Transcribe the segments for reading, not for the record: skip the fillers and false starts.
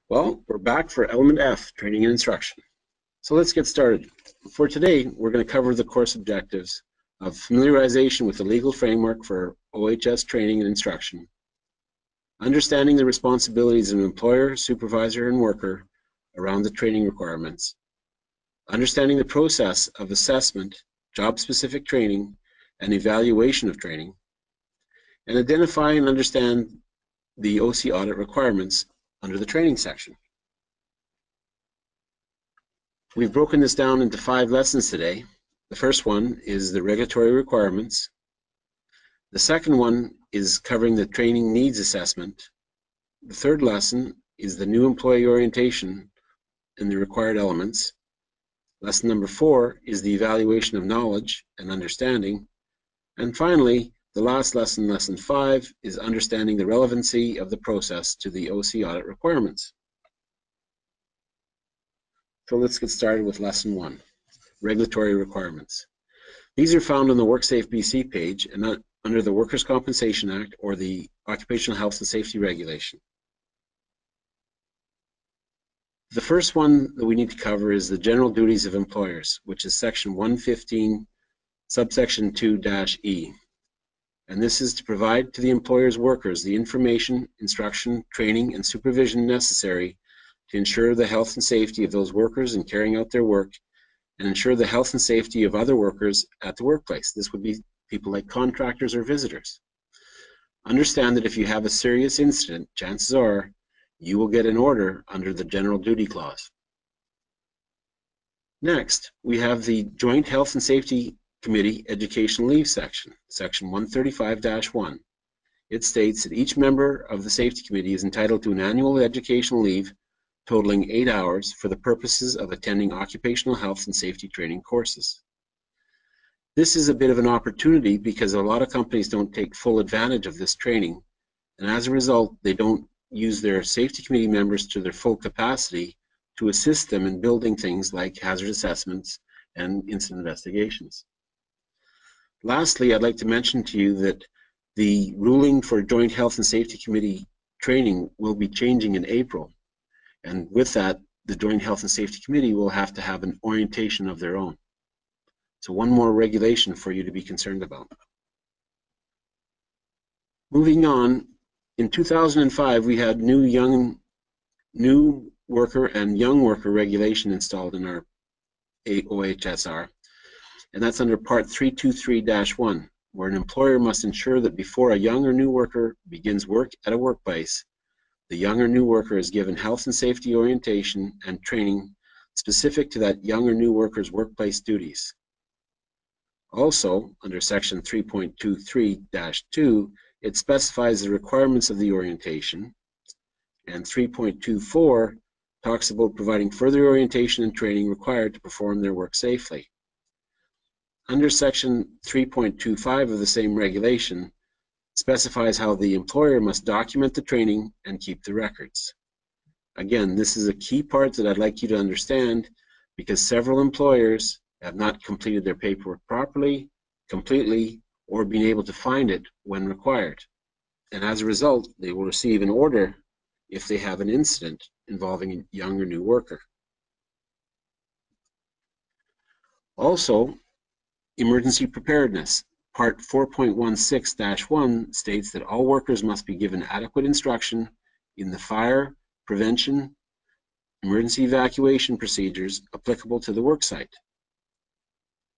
Well, we're back for element F, training and instruction. So let's get started. For today, we're going to cover the course objectives of familiarization with the legal framework for OHS training and instruction, understanding the responsibilities of an employer, supervisor, and worker around the training requirements, understanding the process of assessment, job-specific training, and evaluation of training, and identify and understand the OSSE audit requirements under the training section. We've broken this down into 5 lessons today. The first one is the regulatory requirements. The second one is covering the training needs assessment. The third lesson is the new employee orientation and the required elements. Lesson number 4 is the evaluation of knowledge and understanding. And finally, the last lesson, lesson 5, is understanding the relevancy of the process to the OSSE audit requirements. So let's get started with lesson 1, regulatory requirements. These are found on the WorkSafeBC page and not under the Workers' Compensation Act or the Occupational Health and Safety Regulation. The first one that we need to cover is the general duties of employers, which is section 115, subsection 2-E. And this is to provide to the employer's workers the information, instruction, training, and supervision necessary to ensure the health and safety of those workers in carrying out their work and ensure the health and safety of other workers at the workplace. This would be people like contractors or visitors. Understand that if you have a serious incident, chances are you will get an order under the General Duty Clause. Next, we have the Joint Health and Safety Committee Education Leave section, section 135-1. It states that each member of the Safety Committee is entitled to an annual educational leave totaling 8 hours for the purposes of attending occupational health and safety training courses. This is a bit of an opportunity because a lot of companies don't take full advantage of this training, and as a result, they don't use their safety committee members to their full capacity to assist them in building things like hazard assessments and incident investigations. Lastly, I'd like to mention to you that the ruling for Joint Health and Safety Committee training will be changing in April. And with that, the Joint Health and Safety Committee will have to have an orientation of their own. So one more regulation for you to be concerned about. Moving on, in 2005, we had new worker and young worker regulation installed in our OHSR. And that's under Part 323-1, where an employer must ensure that before a young or new worker begins work at a workplace, the young or new worker is given health and safety orientation and training specific to that young or new worker's workplace duties. Also, under Section 3.23-2, it specifies the requirements of the orientation, and 3.24 talks about providing further orientation and training required to perform their work safely. Under Section 3.25 of the same regulation, specifies how the employer must document the training and keep the records. Again, this is a key part that I'd like you to understand because several employers have not completed their paperwork properly, completely, or been able to find it when required. And as a result, they will receive an order if they have an incident involving a young or new worker. Also, emergency preparedness. Part 4.16-1 states that all workers must be given adequate instruction in the fire, prevention, emergency evacuation procedures applicable to the worksite.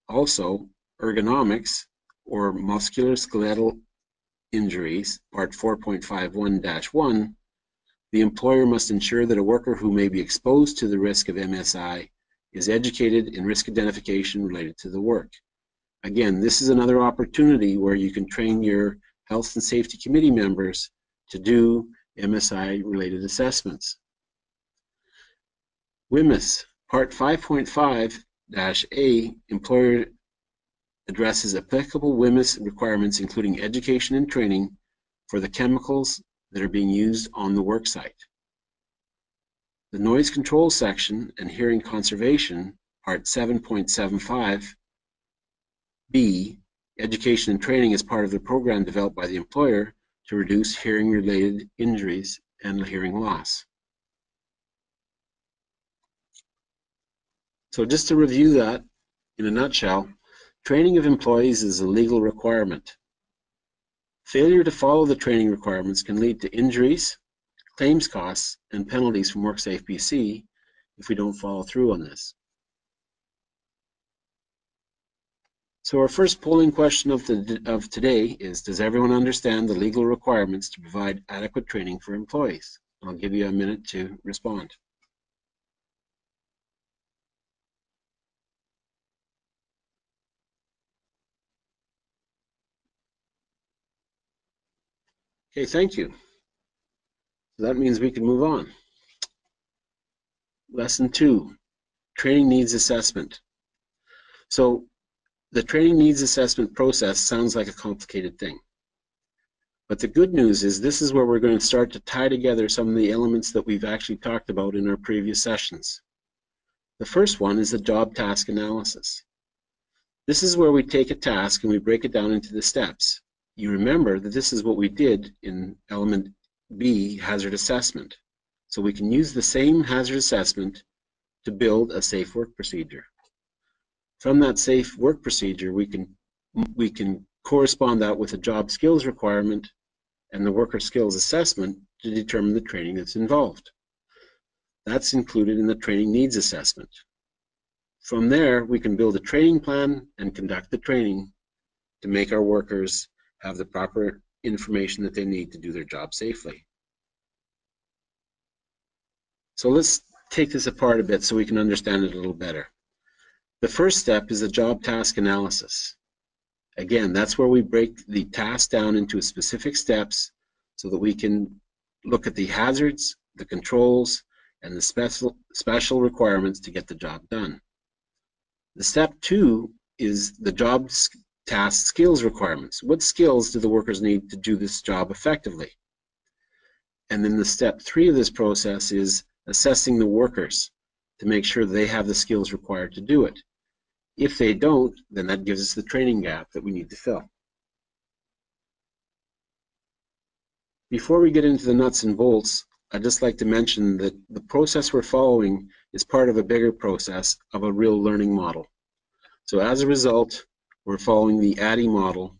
Also, ergonomics or musculoskeletal injuries, Part 4.51-1, the employer must ensure that a worker who may be exposed to the risk of MSI is educated in risk identification related to the work. Again, this is another opportunity where you can train your health and safety committee members to do MSI-related assessments. WSBC, Part 5.5-A, employer addresses applicable WSBC requirements including education and training for the chemicals that are being used on the work site. The noise control section and hearing conservation, Part 7.75B, education and training is part of the program developed by the employer to reduce hearing-related injuries and hearing loss. So just to review that in a nutshell, training of employees is a legal requirement. Failure to follow the training requirements can lead to injuries, claims costs, and penalties from WorkSafeBC if we don't follow through on this. So our first polling question of today is, does everyone understand the legal requirements to provide adequate training for employees? I'll give you a minute to respond. Okay, thank you. That means we can move on. Lesson 2, training needs assessment. So the training needs assessment process sounds like a complicated thing. But the good news is this is where we're going to start to tie together some of the elements that we've actually talked about in our previous sessions. The first one is the job task analysis. This is where we take a task and we break it down into the steps. You remember that this is what we did in element B, hazard assessment. So we can use the same hazard assessment to build a safe work procedure. From that safe work procedure, we can correspond that with a job skills requirement and the worker skills assessment to determine the training that's involved. That's included in the training needs assessment. From there, we can build a training plan and conduct the training to make our workers have the proper information that they need to do their job safely. So let's take this apart a bit so we can understand it a little better. The first step is the job task analysis. Again, that's where we break the task down into specific steps so that we can look at the hazards, the controls, and the special requirements to get the job done. The step 2 is the job task skills requirements. What skills do the workers need to do this job effectively? And then the step 3 of this process is assessing the workers to make sure they have the skills required to do it. If they don't, then that gives us the training gap that we need to fill. Before we get into the nuts and bolts, I'd just like to mention that the process we're following is part of a bigger process of a real learning model. So as a result, we're following the ADDIE model,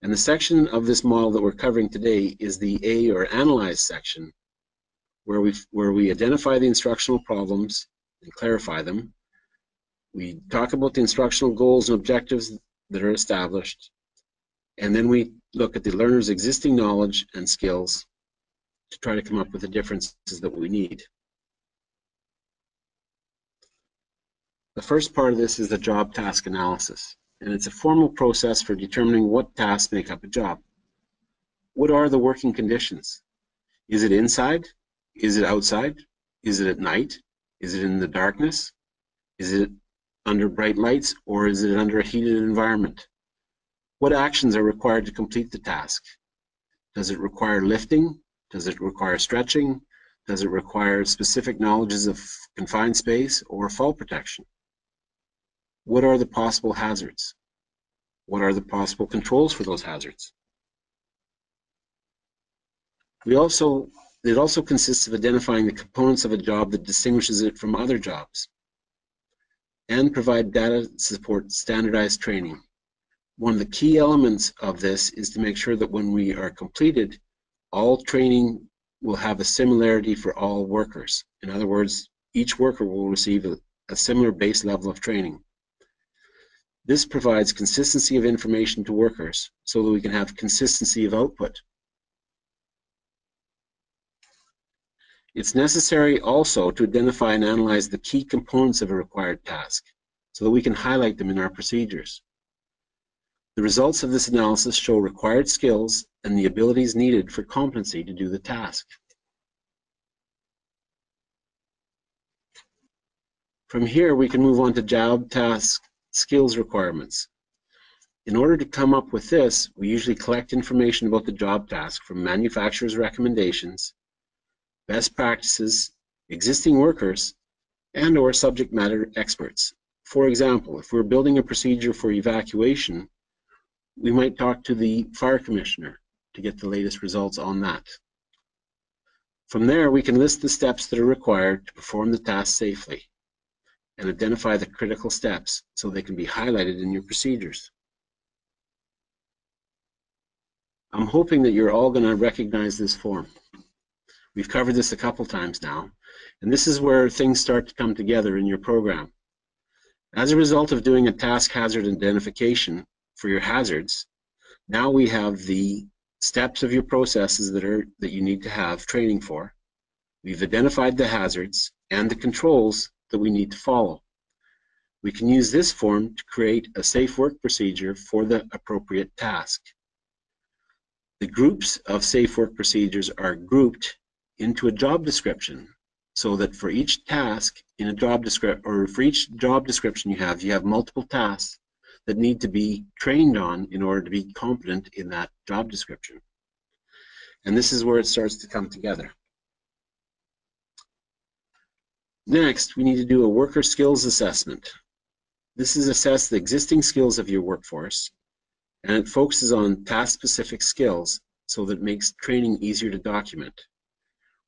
and the section of this model that we're covering today is the A, or Analyze section, where we identify the instructional problems and clarify them. We talk about the instructional goals and objectives that are established, and then we look at the learner's existing knowledge and skills to try to come up with the differences that we need. The first part of this is the job task analysis, and it's a formal process for determining what tasks make up a job. What are the working conditions? Is it inside? Is it outside? Is it at night? Is it in the darkness? Is it under bright lights, or is it under a heated environment? What actions are required to complete the task? Does it require lifting? Does it require stretching? Does it require specific knowledges of confined space or fall protection? What are the possible hazards? What are the possible controls for those hazards? It also consists of identifying the components of a job that distinguishes it from other jobs, and provide data to support standardized training. One of the key elements of this is to make sure that when we are completed, all training will have a similarity for all workers. In other words, each worker will receive a similar base level of training. This provides consistency of information to workers so that we can have consistency of output. It's necessary also to identify and analyze the key components of a required task so that we can highlight them in our procedures. The results of this analysis show required skills and the abilities needed for competency to do the task. From here, we can move on to job task skills requirements. In order to come up with this, we usually collect information about the job task from manufacturers' recommendations, best practices, existing workers, and/or subject matter experts. For example, if we're building a procedure for evacuation, we might talk to the fire commissioner to get the latest results on that. From there, we can list the steps that are required to perform the task safely. and identify the critical steps so they can be highlighted in your procedures. I'm hoping that you're all going to recognize this form. We've covered this a couple times now, and this is where things start to come together in your program. As a result of doing a task hazard identification for your hazards, now we have the steps of your processes that you need to have training for. We've identified the hazards and the controls that we need to follow. We can use this form to create a safe work procedure for the appropriate task. The groups of safe work procedures are grouped into a job description, so that for each task in a job description, or for each job description you have multiple tasks that need to be trained on in order to be competent in that job description. And this is where it starts to come together. Next, we need to do a worker skills assessment. This is assess the existing skills of your workforce, and it focuses on task-specific skills so that it makes training easier to document.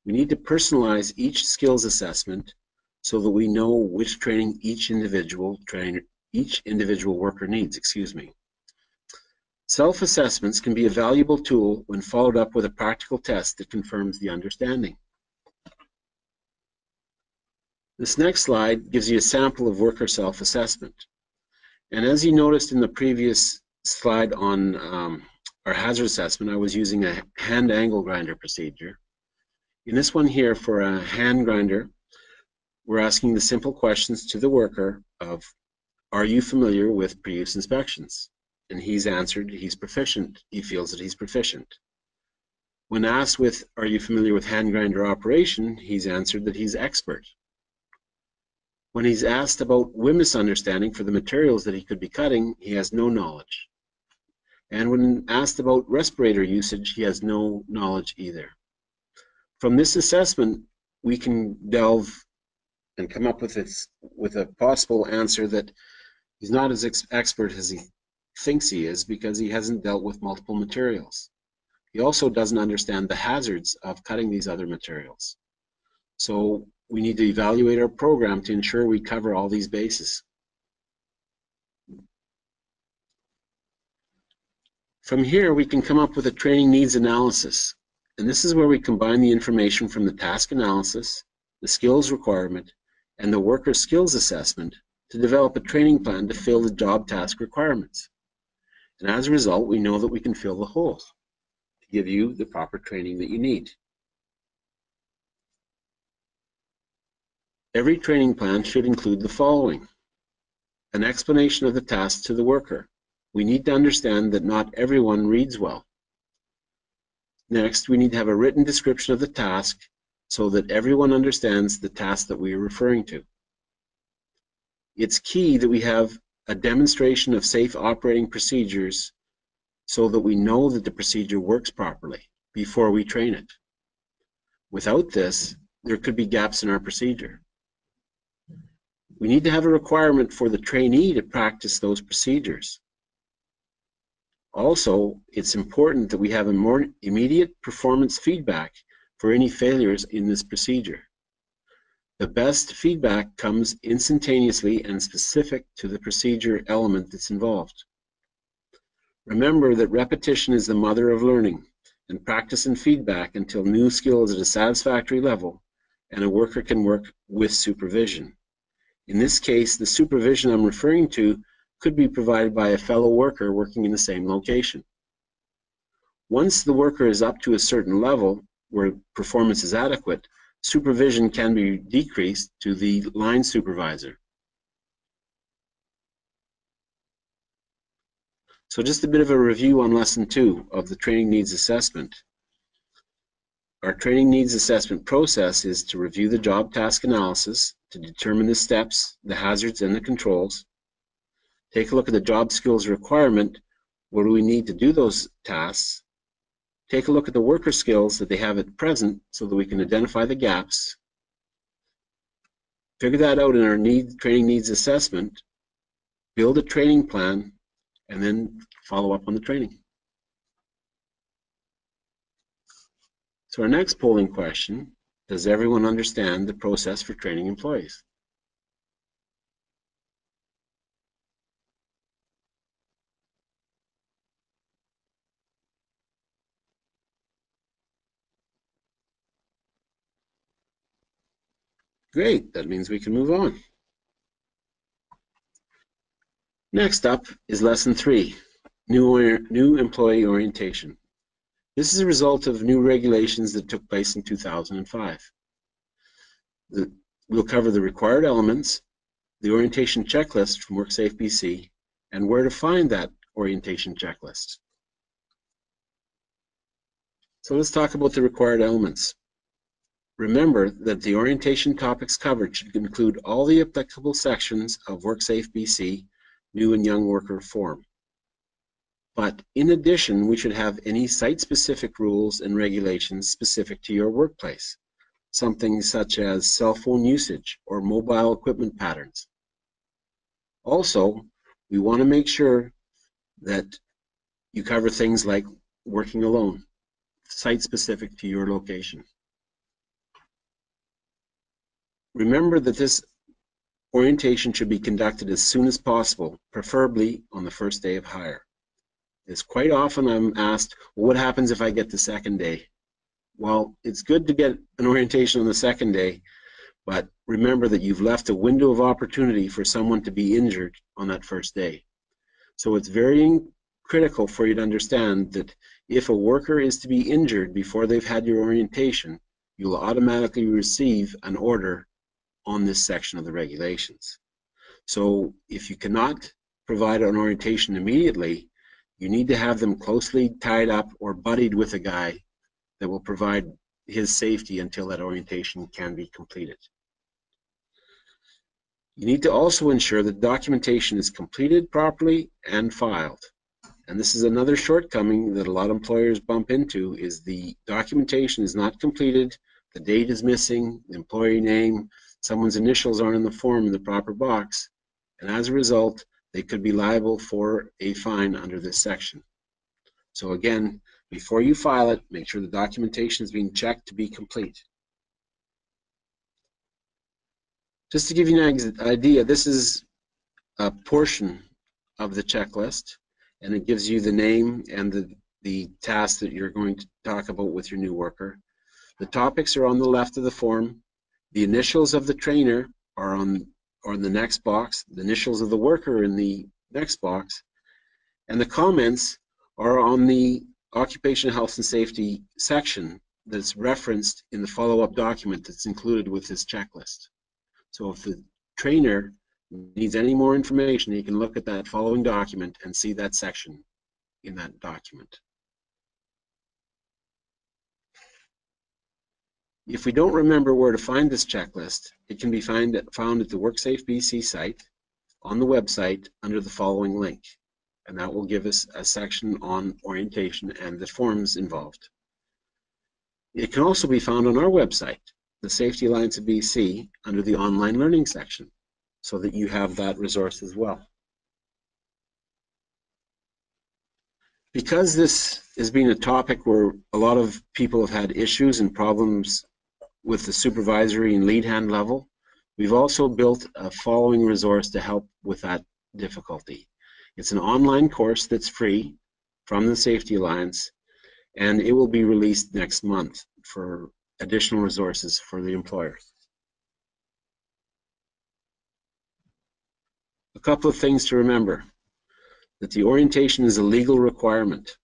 We need to personalize each skills assessment so that we know which training each individual worker needs. Self-assessments can be a valuable tool when followed up with a practical test that confirms the understanding. This next slide gives you a sample of worker self-assessment. And as you noticed in the previous slide on our hazard assessment, I was using a hand angle grinder procedure. In this one here, for a hand grinder, we're asking the simple questions to the worker of, are you familiar with pre-use inspections? And he's answered he's proficient. He feels that he's proficient. When asked with, are you familiar with hand grinder operation? He's answered that he's expert. When he's asked about WMIS understanding for the materials that he could be cutting, he has no knowledge. And when asked about respirator usage, he has no knowledge either. From this assessment, we can delve and come up with a possible answer that he's not as expert as he thinks he is, because he hasn't dealt with multiple materials. He also doesn't understand the hazards of cutting these other materials. So we need to evaluate our program to ensure we cover all these bases. From here, we can come up with a training needs analysis. And this is where we combine the information from the task analysis, the skills requirement, and the worker skills assessment to develop a training plan to fill the job task requirements. And as a result, we know that we can fill the holes to give you the proper training that you need. Every training plan should include the following: an explanation of the task to the worker. We need to understand that not everyone reads well. Next, we need to have a written description of the task so that everyone understands the task that we are referring to. It's key that we have a demonstration of safe operating procedures so that we know that the procedure works properly before we train it. Without this, there could be gaps in our procedure. We need to have a requirement for the trainee to practice those procedures. Also, it's important that we have a more immediate performance feedback for any failures in this procedure. The best feedback comes instantaneously and specific to the procedure element that's involved. Remember that repetition is the mother of learning, and practice and feedback until new skill is at a satisfactory level and a worker can work with supervision. In this case, the supervision I'm referring to could be provided by a fellow worker working in the same location. Once the worker is up to a certain level where performance is adequate, supervision can be decreased to the line supervisor. So just a bit of a review on lesson 2 of the training needs assessment. Our training needs assessment process is to review the job task analysis to determine the steps, the hazards, and the controls. Take a look at the job skills requirement. What do we need to do those tasks? Take a look at the worker skills that they have at present so that we can identify the gaps. Figure that out in our training needs assessment. Build a training plan, and then follow up on the training. So our next polling question: does everyone understand the process for training employees? Great, that means we can move on. Next up is Lesson 3, New Employee Orientation. This is a result of new regulations that took place in 2005. We'll cover the required elements, the orientation checklist from WorkSafeBC, and where to find that orientation checklist. So let's talk about the required elements. Remember that the orientation topics covered should include all the applicable sections of WorkSafeBC New and Young Worker Form. But in addition, we should have any site-specific rules and regulations specific to your workplace, something such as cell phone usage or mobile equipment patterns. Also, we want to make sure that you cover things like working alone, site-specific to your location. Remember that this orientation should be conducted as soon as possible, preferably on the first day of hire. It's quite often I'm asked, well, what happens if I get the second day? Well, it's good to get an orientation on the second day, but remember that you've left a window of opportunity for someone to be injured on that first day. So it's very critical for you to understand that if a worker is to be injured before they've had your orientation, you'll automatically receive an order on this section of the regulations. So if you cannot provide an orientation immediately, you need to have them closely tied up or buddied with a guy that will provide his safety until that orientation can be completed. You need to also ensure that documentation is completed properly and filed. And this is another shortcoming that a lot of employers bump into, is the documentation is not completed, the date is missing, the employee name, someone's initials aren't in the form in the proper box, and as a result, they could be liable for a fine under this section. So again, before you file it, make sure the documentation is being checked to be complete. Just to give you an idea, this is a portion of the checklist, and it gives you the name and the task that you're going to talk about with your new worker. The topics are on the left of the form. The initials of the trainer are on the next box, the initials of the worker in the next box, and the comments are on the occupational health and safety section that's referenced in the follow-up document that's included with this checklist. So if the trainer needs any more information, he can look at that following document and see that section in that document. If we don't remember where to find this checklist, it can be found at the WorkSafeBC site on the website under the following link, and that will give us a section on orientation and the forms involved. It can also be found on our website, the Safety Alliance of BC, under the online learning section, so that you have that resource as well. Because this has been a topic where a lot of people have had issues and problems with the supervisory and lead hand level, we've also built a following resource to help with that difficulty. It's an online course that's free from the Safety Alliance, and it will be released next month for additional resources for the employer. A couple of things to remember: that the orientation is a legal requirement.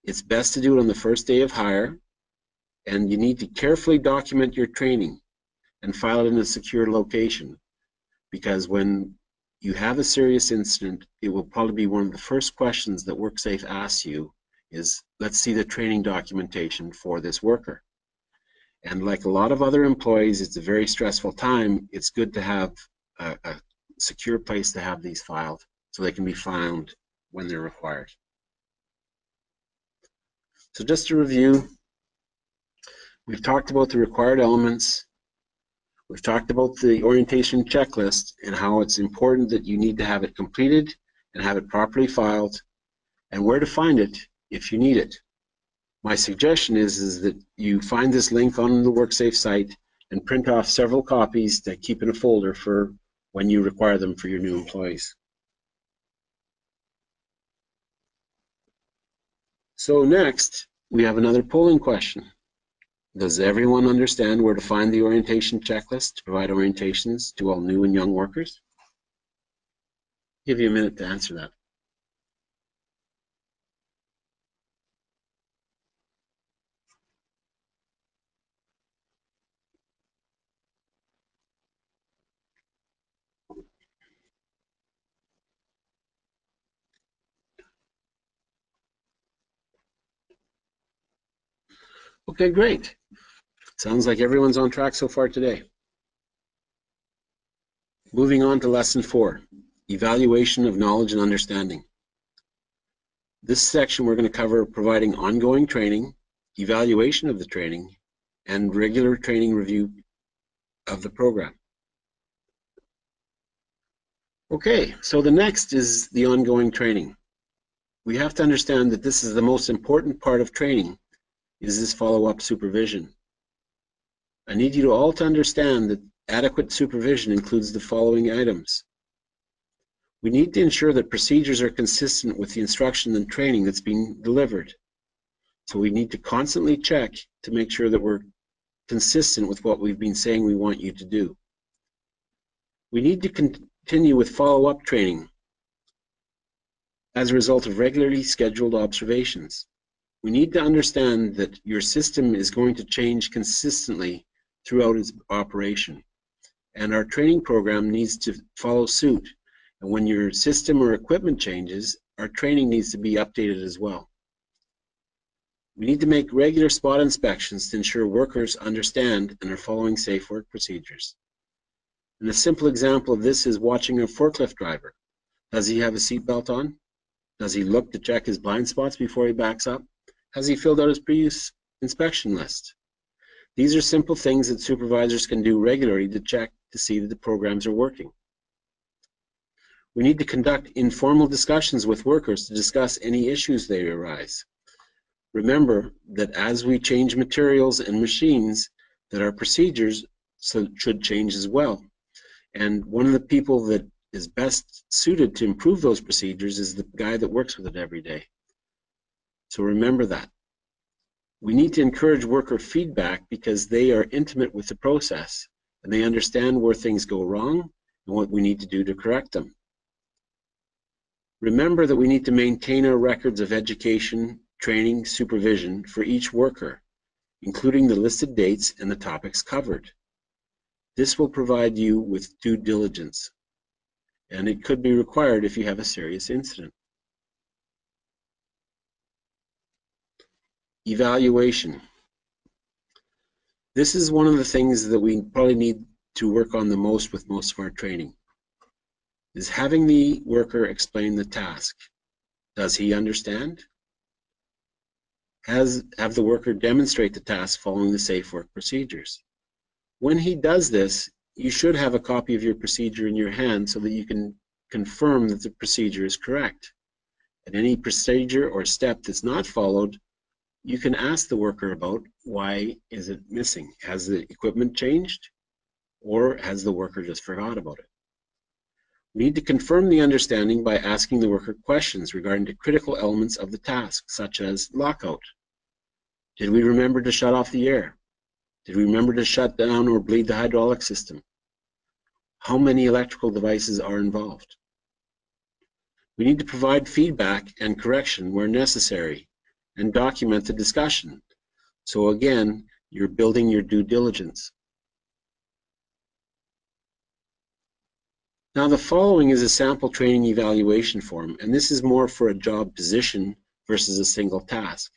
It's best to do it on the first day of hire, and you need to carefully document your training and file it in a secure location, because when you have a serious incident, it will probably be one of the first questions that WorkSafe asks you is, let's see the training documentation for this worker. And like a lot of other employees, it's a very stressful time. It's good to have a secure place to have these filed so they can be found when they're required. So just to review, we've talked about the required elements. We've talked about the orientation checklist and how it's important that you need to have it completed and have it properly filed, and where to find it if you need it. My suggestion is that you find this link on the WorkSafe site and print off several copies to keep in a folder for when you require them for your new employees. So next, we have another polling question. Does everyone understand where to find the orientation checklist to provide orientations to all new and young workers? I'll give you a minute to answer that. Okay, great. Sounds like everyone's on track so far today. Moving on to lesson 4, evaluation of knowledge and understanding. This section we're going to cover providing ongoing training, evaluation of the training, and regular training review of the program. Okay, so the next is the ongoing training. We have to understand that this is the most important part of training, is this follow-up supervision. I need you all to understand that adequate supervision includes the following items. We need to ensure that procedures are consistent with the instruction and training that's being delivered. So we need to constantly check to make sure that we're consistent with what we've been saying we want you to do. We need to continue with follow-up training as a result of regularly scheduled observations. We need to understand that your system is going to change consistently throughout its operation, and our training program needs to follow suit. And when your system or equipment changes, our training needs to be updated as well. We need to make regular spot inspections to ensure workers understand and are following safe work procedures. And a simple example of this is watching a forklift driver. Does he have a seatbelt on? Does he look to check his blind spots before he backs up? Has he filled out his previous inspection list? These are simple things that supervisors can do regularly to check to see that the programs are working. We need to conduct informal discussions with workers to discuss any issues that arise. Remember that as we change materials and machines, that our procedures should change as well. And one of the people that is best suited to improve those procedures is the guy that works with it every day. So remember that. We need to encourage worker feedback because they are intimate with the process and they understand where things go wrong and what we need to do to correct them. Remember that we need to maintain our records of education, training, supervision for each worker, including the listed dates and the topics covered. This will provide you with due diligence, and it could be required if you have a serious incident. Evaluation. This is one of the things that we probably need to work on the most with most of our training, is having the worker explain the task. Does he understand? Have the worker demonstrate the task following the safe work procedures. When he does this, you should have a copy of your procedure in your hand so that you can confirm that the procedure is correct. And any procedure or step that's not followed, you can ask the worker about why is it missing. Has the equipment changed, or has the worker just forgot about it? We need to confirm the understanding by asking the worker questions regarding the critical elements of the task, such as lockout. Did we remember to shut off the air? Did we remember to shut down or bleed the hydraulic system? How many electrical devices are involved? We need to provide feedback and correction where necessary and document the discussion. So again, you're building your due diligence. Now the following is a sample training evaluation form, and this is more for a job position versus a single task,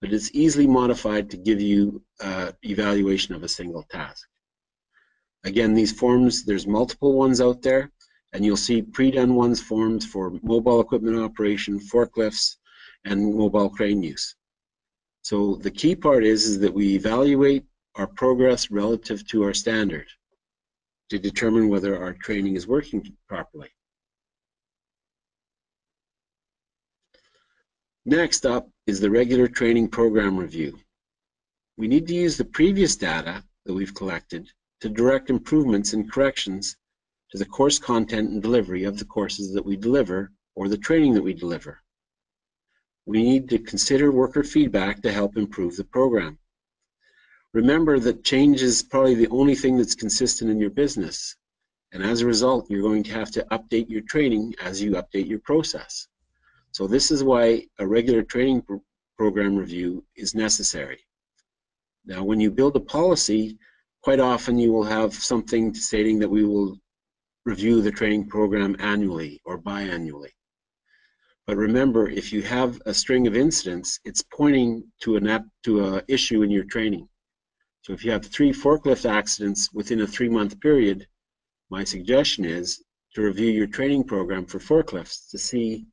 but it's easily modified to give you evaluation of a single task. Again, these forms, there's multiple ones out there, and you'll see pre-done ones forms for mobile equipment operation, forklifts, and mobile crane use. So the key part is that we evaluate our progress relative to our standard to determine whether our training is working properly. Next up is the regular training program review. We need to use the previous data that we've collected to direct improvements and corrections to the course content and delivery of the courses that we deliver or the training that we deliver. We need to consider worker feedback to help improve the program. Remember that change is probably the only thing that's consistent in your business. And as a result, you're going to have to update your training as you update your process. So this is why a regular training program review is necessary. Now, when you build a policy, quite often you will have something stating that we will review the training program annually or biannually. But remember, if you have a string of incidents, it's pointing to an issue in your training. So if you have 3 forklift accidents within a 3-month period, my suggestion is to review your training program for forklifts to see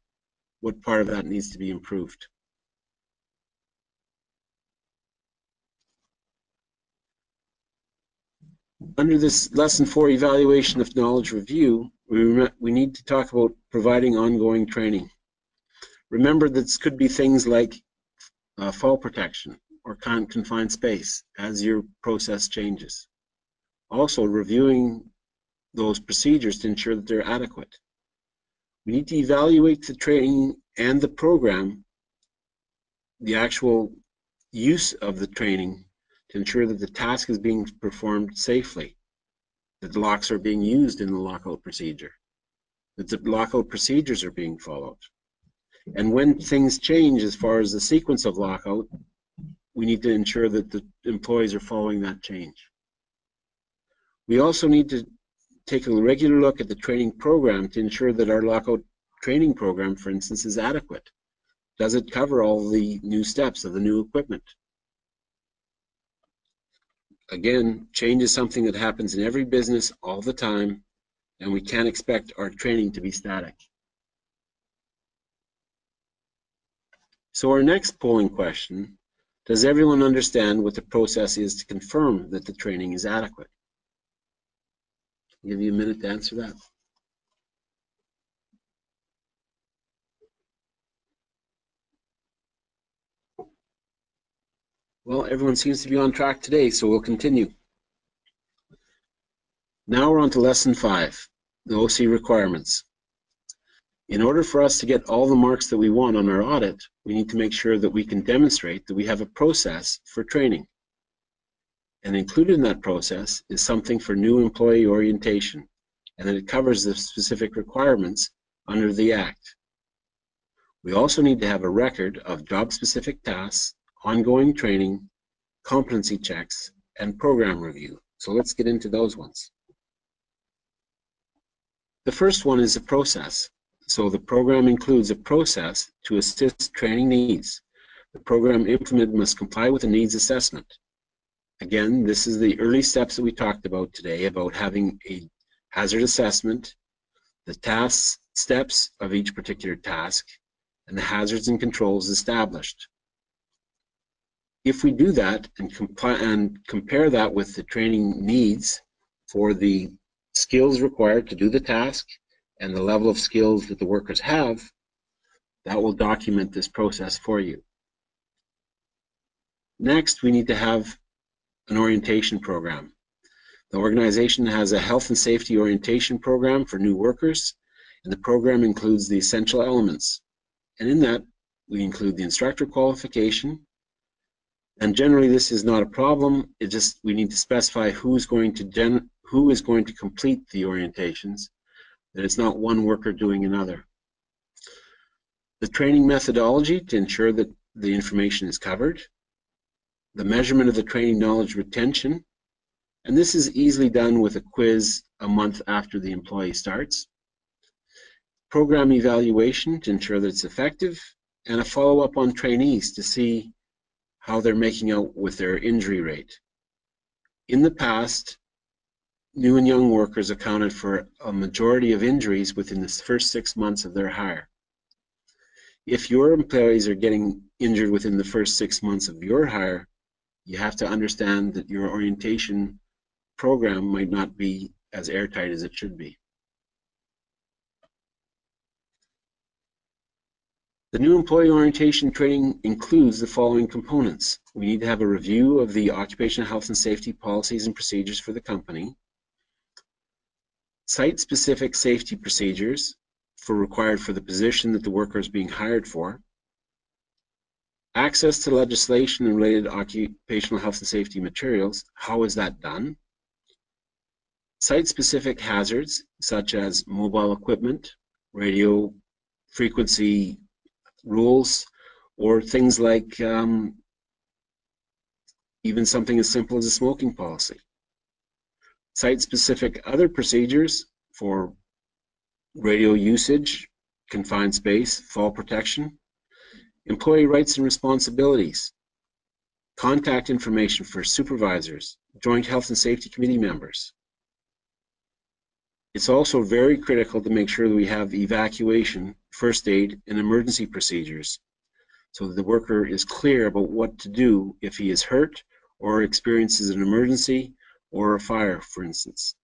what part of that needs to be improved. Under this Lesson 4 Evaluation of Knowledge Review, we need to talk about providing ongoing training. Remember, this could be things like fall protection or confined space as your process changes. Also, reviewing those procedures to ensure that they're adequate. We need to evaluate the training and the program, the actual use of the training, to ensure that the task is being performed safely, that the locks are being used in the lockout procedure, that the lockout procedures are being followed. And when things change as far as the sequence of lockout, we need to ensure that the employees are following that change. We also need to take a regular look at the training program to ensure that our lockout training program, for instance, is adequate. Does it cover all the new steps of the new equipment? Again, change is something that happens in every business all the time, and we can't expect our training to be static. So our next polling question, does everyone understand what the process is to confirm that the training is adequate? I'll give you a minute to answer that. Well, everyone seems to be on track today, so we'll continue. Now we're on to Lesson 5, the OSSE requirements. In order for us to get all the marks that we want on our audit, we need to make sure that we can demonstrate that we have a process for training. And included in that process is something for new employee orientation, and that it covers the specific requirements under the Act. We also need to have a record of job-specific tasks, ongoing training, competency checks, and program review. So let's get into those ones. The first one is a process. So the program includes a process to assist training needs. The program implemented must comply with the needs assessment. Again, this is the early steps that we talked about today, about having a hazard assessment, the task steps of each particular task, and the hazards and controls established. If we do that and compare that with the training needs for the skills required to do the task and the level of skills that the workers have, that will document this process for you. Next, we need to have an orientation program. The organization has a health and safety orientation program for new workers, and the program includes the essential elements. And in that, we include the instructor qualification, and generally this is not a problem. It just, we need to specify who is going to complete the orientations, that it's not one worker doing another. The training methodology to ensure that the information is covered, the measurement of the training knowledge retention, and this is easily done with a quiz a month after the employee starts, program evaluation to ensure that it's effective, and a follow-up on trainees to see how they're making out with their injury rate. In the past, new and young workers accounted for a majority of injuries within the first 6 months of their hire. If your employees are getting injured within the first 6 months of your hire, you have to understand that your orientation program might not be as airtight as it should be. The new employee orientation training includes the following components. We need to have a review of the occupational health and safety policies and procedures for the company, site-specific safety procedures required for the position that the worker is being hired for, Access to legislation and related occupational health and safety materials. How is that done? Site-specific hazards, such as mobile equipment, radio frequency rules, or things like even something as simple as a smoking policy. Site-specific other procedures for radio usage, confined space, fall protection, employee rights and responsibilities, contact information for supervisors, joint health and safety committee members. It's also very critical to make sure that we have evacuation, first aid, and emergency procedures so that the worker is clear about what to do if he is hurt or experiences an emergency or a fire, for instance.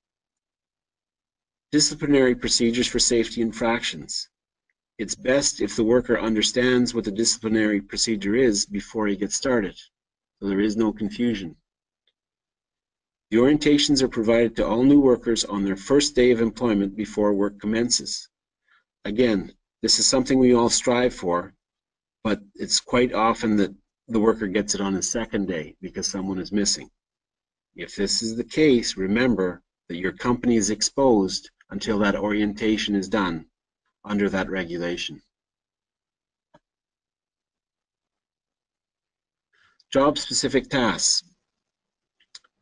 Disciplinary procedures for safety infractions. It's best if the worker understands what the disciplinary procedure is before he gets started, so there is no confusion. The orientations are provided to all new workers on their first day of employment before work commences. Again, this is something we all strive for, but it's quite often that the worker gets it on his second day because someone is missing. If this is the case, remember that your company is exposed until that orientation is done under that regulation. Job-specific tasks.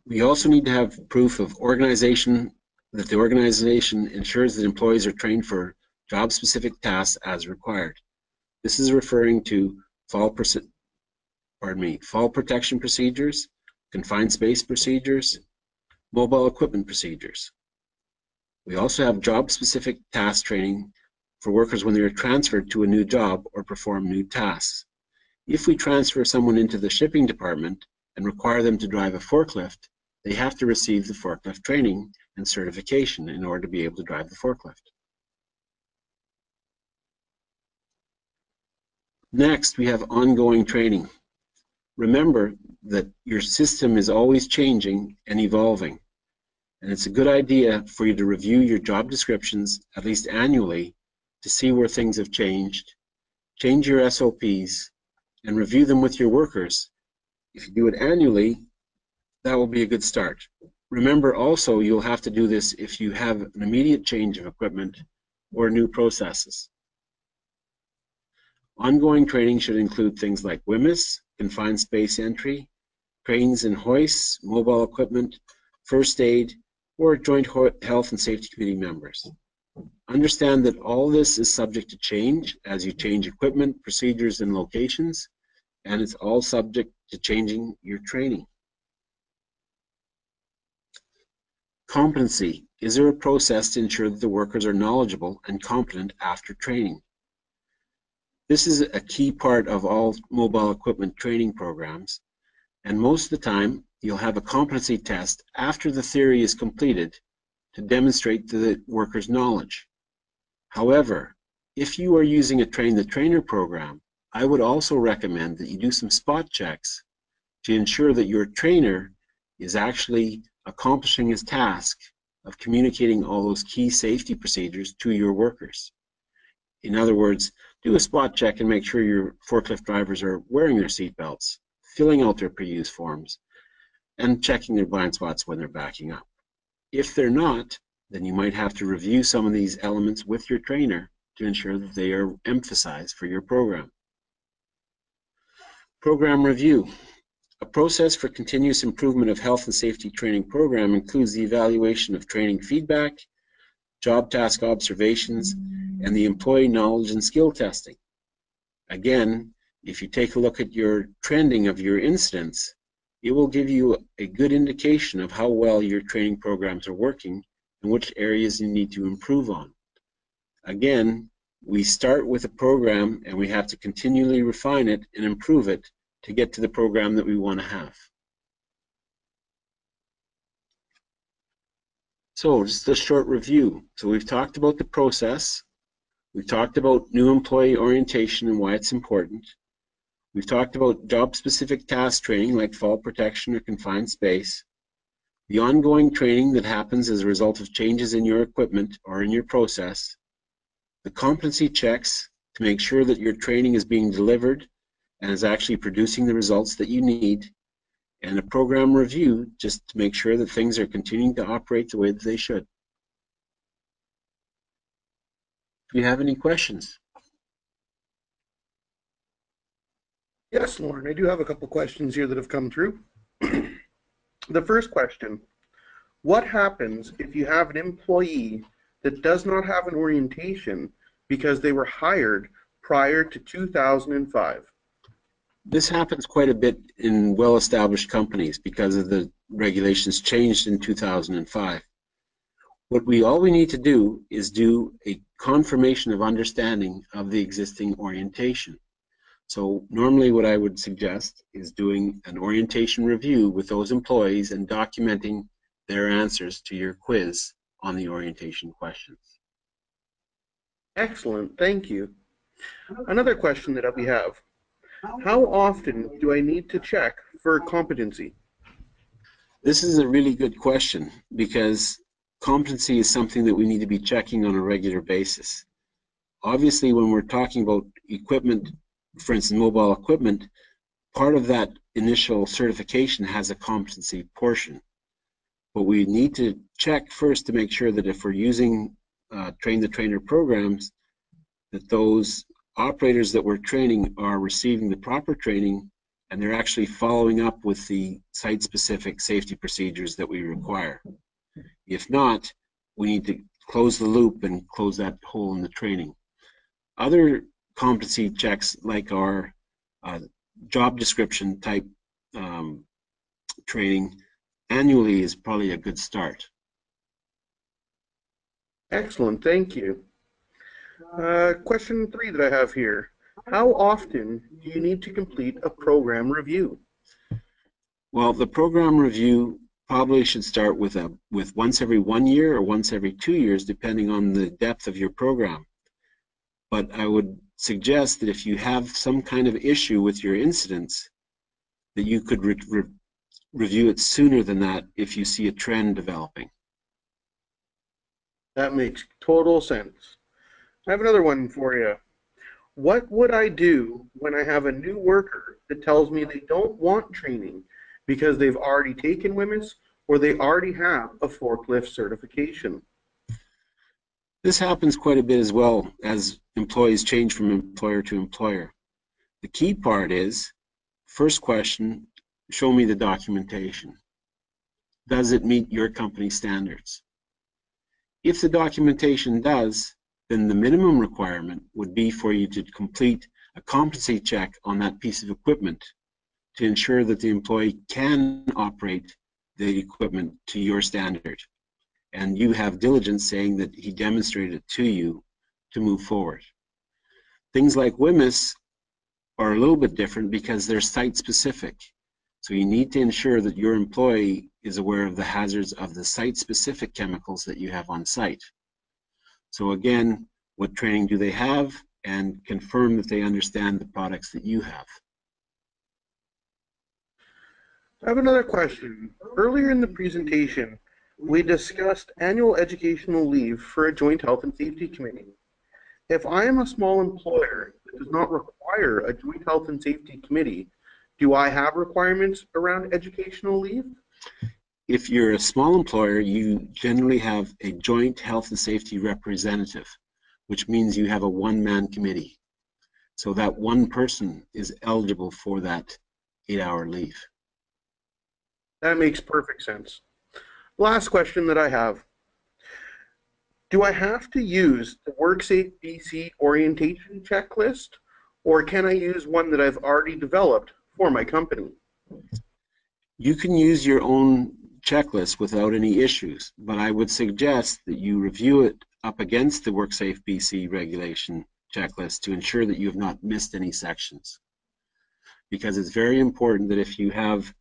We also need to have proof of organization, that the organization ensures that employees are trained for job-specific tasks as required. This is referring to fall protection procedures, confined space procedures, mobile equipment procedures. We also have job-specific task training for workers when they are transferred to a new job or perform new tasks. If we transfer someone into the shipping department and require them to drive a forklift, they have to receive the forklift training and certification in order to be able to drive the forklift. Next, we have ongoing training. Remember that your system is always changing and evolving, and it's a good idea for you to review your job descriptions at least annually to see where things have changed, change your SOPs, and review them with your workers. If you do it annually, that will be a good start. Remember also, you'll have to do this if you have an immediate change of equipment or new processes. Ongoing training should include things like WMIS, confined space entry, cranes and hoists, mobile equipment, first aid, or joint health and safety committee members. Understand that all this is subject to change as you change equipment, procedures, and locations, and it's all subject to changing your training. Competency. Is there a process to ensure that the workers are knowledgeable and competent after training? This is a key part of all mobile equipment training programs, and most of the time you'll have a competency test after the theory is completed to demonstrate the worker's knowledge. However, if you are using a train-the-trainer program, I would also recommend that you do some spot checks to ensure that your trainer is actually accomplishing his task of communicating all those key safety procedures to your workers. In other words, do a spot check and make sure your forklift drivers are wearing their seat belts, filling out their pre-use forms, and checking their blind spots when they're backing up. If they're not, then you might have to review some of these elements with your trainer to ensure that they are emphasized for your program. Program review. A process for continuous improvement of health and safety training program includes the evaluation of training feedback, job task observations, and the employee knowledge and skill testing. Again, if you take a look at your trending of your incidents, it will give you a good indication of how well your training programs are working and which areas you need to improve on. Again, we start with a program and we have to continually refine it and improve it to get to the program that we want to have. So just a short review. So we've talked about the process. We've talked about new employee orientation and why it's important. We've talked about job-specific task training like fall protection or confined space. The ongoing training that happens as a result of changes in your equipment or in your process. The competency checks to make sure that your training is being delivered and is actually producing the results that you need, and a program review just to make sure that things are continuing to operate the way that they should. Do you have any questions? Yes, Lauren, I do have a couple questions here that have come through. The first question, what happens if you have an employee that does not have an orientation because they were hired prior to 2005? This happens quite a bit in well-established companies because of the regulations changed in 2005. All we need to do is do a confirmation of understanding of the existing orientation. So normally what I would suggest is doing an orientation review with those employees and documenting their answers to your quiz on the orientation questions. Excellent, thank you. Another question that we have, how often do I need to check for competency? This is a really good question because competency is something that we need to be checking on a regular basis. Obviously, when we're talking about equipment, for instance, mobile equipment, part of that initial certification has a competency portion. But we need to check first to make sure that if we're using train-the-trainer programs, that those operators that we're training are receiving the proper training and they're actually following up with the site-specific safety procedures that we require. If not, we need to close the loop and close that hole in the training. Other competency checks, like our job description type training, annually is probably a good start. Excellent, thank you. Question 3 that I have here. How often do you need to complete a program review? Well, the program review probably should start with once every 1 year or once every 2 years, depending on the depth of your program. But I would suggest that if you have some kind of issue with your incidents, that you could review it sooner than that if you see a trend developing. That makes total sense. I have another one for you. What would I do when I have a new worker that tells me they don't want training because they've already taken WMIS or they already have a forklift certification? This happens quite a bit as well as employees change from employer to employer. The key part is, first question, show me the documentation. Does it meet your company standards? If the documentation does, then the minimum requirement would be for you to complete a competency check on that piece of equipment to ensure that the employee can operate the equipment to your standard. And you have diligence saying that he demonstrated it to you to move forward. Things like WMIS are a little bit different because they're site-specific. So you need to ensure that your employee is aware of the hazards of the site-specific chemicals that you have on site. So again, what training do they have, and confirm that they understand the products that you have. I have another question. Earlier in the presentation, we discussed annual educational leave for a joint health and safety committee. If I am a small employer that does not require a joint health and safety committee, do I have requirements around educational leave? If you're a small employer, you generally have a joint health and safety representative, which means you have a one-man committee. So that one person is eligible for that 8-hour leave. That makes perfect sense. Last question that I have. Do I have to use the WorkSafeBC orientation checklist, or can I use one that I've already developed for my company? You can use your own checklist without any issues, but I would suggest that you review it up against the WorkSafeBC regulation checklist to ensure that you have not missed any sections. Because it's very important that if you have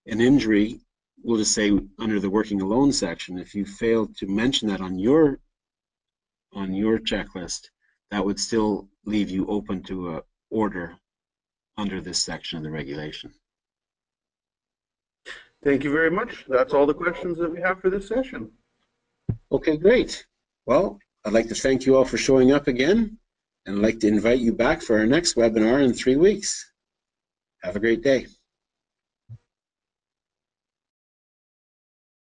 an injury, we'll just say under the working alone section, if you fail to mention that on your checklist, that would still leave you open to an order under this section of the regulation. Thank you very much. That's all the questions that we have for this session. Okay, great. Well, I'd like to thank you all for showing up again, and I'd like to invite you back for our next webinar in 3 weeks. Have a great day.